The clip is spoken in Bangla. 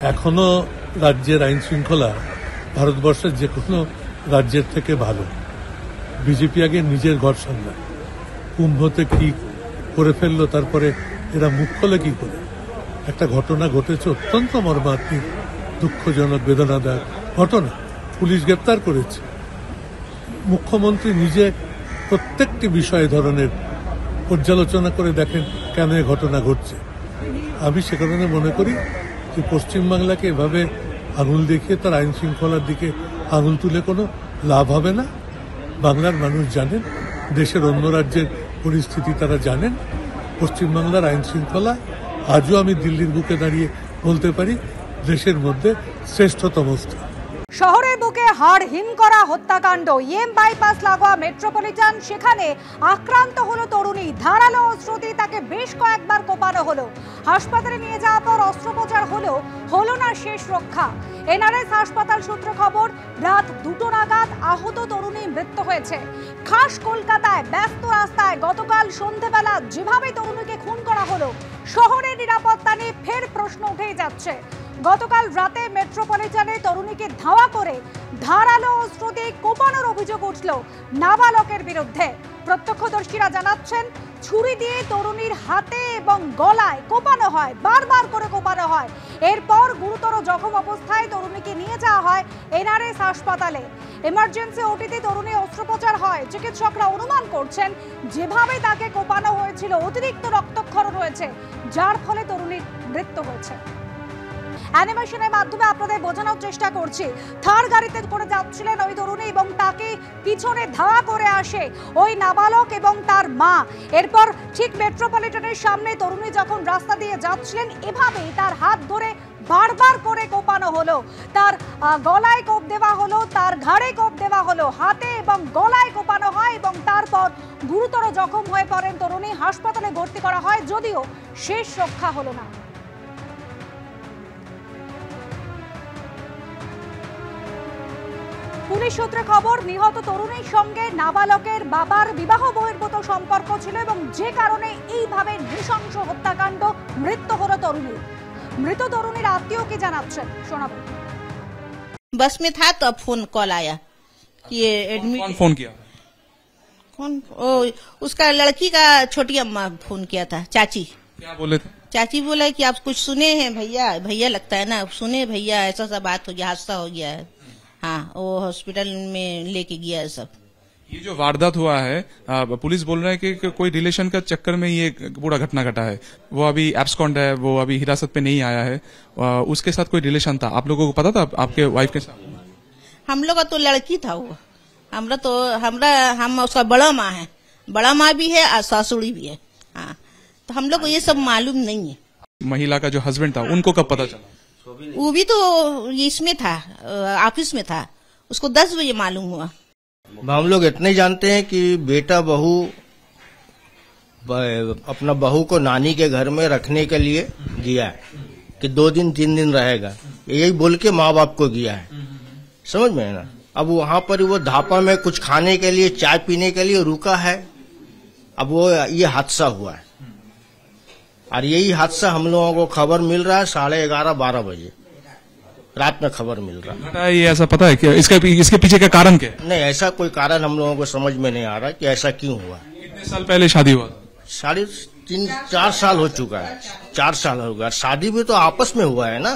এখনো রাজ্যের আইন শৃঙ্খলা ভারতবর্ষের যে কোনো রাজ্যের থেকে ভালো। বিজেপি আগে নিজের ঘর সামলায়, কুম্ভতে কি করে ফেললো, তারপরে এরা মুখ খোলে কি করে। একটা ঘটনা ঘটেছে, অত্যন্ত মর্মান্তিক, দুঃখজনক, বেদনাদায়ক ঘটনা। পুলিশ গ্রেপ্তার করেছে। মুখ্যমন্ত্রী নিজে প্রত্যেকটি বিষয় ধরনের পর্যালোচনা করে দেখেন কেন এ ঘটনা ঘটছে। আমি সে কারণে মনে করি যে পশ্চিমবাংলাকে এভাবে আঙুল দেখিয়ে তার আইন শৃঙ্খলার দিকে আঙুল তুলে কোনো লাভ হবে না। বাংলার মানুষ জানেন, দেশের অন্য রাজ্যের পরিস্থিতি তারা জানেন। পশ্চিমবাংলার আইন শৃঙ্খলা আজও আমি দিল্লির বুকে দাঁড়িয়ে বলতে পারি দেশের মধ্যে শ্রেষ্ঠতম স্থান। শহরের বুকে হাড় হিম করা হত্যাকাণ্ড, ইএম বাইপাস লাগোয়া মেট্রোপলিটন, সেখানে আক্রান্ত হলো তরুণী। ধারালো অস্ত্র দিয়ে তাকে বেশ কয়েকবার কোপানো হলো। হাসপাতালে নিয়ে যাওয়ার পর অস্ত্রোপচার হলো না শেষ রক্ষা। এনআরএস হাসপাতাল সূত্রে খবর, রাত 2টো নাগাদ আহত তরুণী মৃত্যু হয়েছে। খাস কলকাতায় ব্যস্ত রাস্তায় গতকাল সন্ধ্যেবেলা যেভাবে তরুণীকে খুন করা হলো, শহরের নিরাপত্তা নিয়ে ফের প্রশ্ন উঠেই যাচ্ছে। গতকাল রাতে মেট্রোপলিটনে তরুণীকে ধাওয়া করে ধারালো অস্ত্র দিয়ে কোপানোর অভিযোগ উঠল নাবালকের বিরুদ্ধে। প্রত্যক্ষদর্শীরা জানাচ্ছেন, ছুরি দিয়ে তরুণীর হাতে এবং গলায় কোপানো হয়, বারবার করে কোপানো হয়। এরপর গুরুতর জখম অবস্থায় তরুণীকে নিয়ে যাওয়া হয় এনআরএস হাসপাতালে। এমার্জেন্সি ওটিতে তরুণী অস্ত্রোপচার হয়। চিকিৎসকরা অনুমান করছেন, যেভাবে তাকে কোপানো হয়েছিল অতিরিক্ত রক্তক্ষরণ হয়েছে, যার ফলে তরুণীর মৃত্যু হয়েছে। অ্যানিমেশনের মাধ্যমে আপনাদের বোঝানোর চেষ্টা করছি। থার গাড়িতে করে যাচ্ছিলেন ওই তরুণী এবং তাকে পিছনে ধাওয়া করে আসে ওই নাবালক এবং তার মা। এরপর ঠিক মেট্রোপলিটনের সামনে তরুণী যখন রাস্তা দিয়ে যাচ্ছিলেন, এভাবেই তার হাত ধরে বারবার করে কোপানো হলো। তার গলায় কোপ দেওয়া হলো, তার ঘাড়ে কোপ দেওয়া হলো, হাতে এবং গলায় কোপানো হয় এবং তারপর গুরুতর জখম হয়ে পড়েন তরুণী। হাসপাতালে ভর্তি করা হয়, যদিও শেষ রক্ষা হলো না। পুলিশ সূত্রে খবর, নিহত তরুণীর সঙ্গে নাবালকের বাবার বিবাহ বহির্ভূত সম্পর্ক ছিল এবং যে কারণে এইভাবে নৃশংস হত্যাকাণ্ড, মৃত্যু হলো তরুণীর। মৃত তরুণীর আত্মীয় কি জানাচ্ছেন শোনাবো। बस में था तो फोन कॉल आया कि ये एडमिट। कौन फोन किया? कौन? ओ, उसका लड़की का छोटी अम्मा फोन किया था, चाची। क्या बोले थे? चाची बोला कि आप कुछ सुने हैं भैया? भैया लगता है ना, सुने भैया ऐसा सा बात हो गया, हादसा हो गया है। हाँ, वो हॉस्पिटल में लेके गया है सब। ये जो वारदात हुआ है, पुलिस बोल रहा है कि कोई रिलेशन का चक्कर में ये पूरा घटना घटा है। वो अभी एब्सकॉन्ड है, वो अभी हिरासत पे नहीं आया है। उसके साथ कोई रिलेशन था? आप लोगों को पता था आपके वाइफ के साथ? हम लोग का तो लड़की था वो। हम उसका बड़ा माँ है, बड़ा माँ भी है और सासुड़ी भी है। हाँ, तो हम लोग को ये सब मालूम नहीं है। महिला का जो हस्बैंड था, उनको कब पता चला? वो भी तो इसमें था, ऑफिस में था, उसको 10 बजे मालूम हुआ। हम लोग इतने जानते हैं कि बेटा बहू अपना बहू को नानी के घर में रखने के लिए गया है कि 2 दिन 3 दिन रहेगा, यही बोल के माँ बाप को गया है। समझ में है ना। अब वहाँ पर वो धापा में कुछ खाने के लिए, चाय पीने के लिए रुका है। अब वो ये हादसा हुआ है और यही हादसा हम लोगों को खबर मिल रहा है 11:30-12 बजे रात में खबर मिल रहा है। ये ऐसा पता है कि इसके पीछे का कारण क्या है? नहीं, ऐसा कोई कारण हम लोगों को समझ में नहीं आ रहा कि ऐसा क्यों हुआ। कितने साल पहले शादी हुआ? 3-4 साल हो चुका है, 4 साल हो गया। शादी भी तो आपस में हुआ है ना।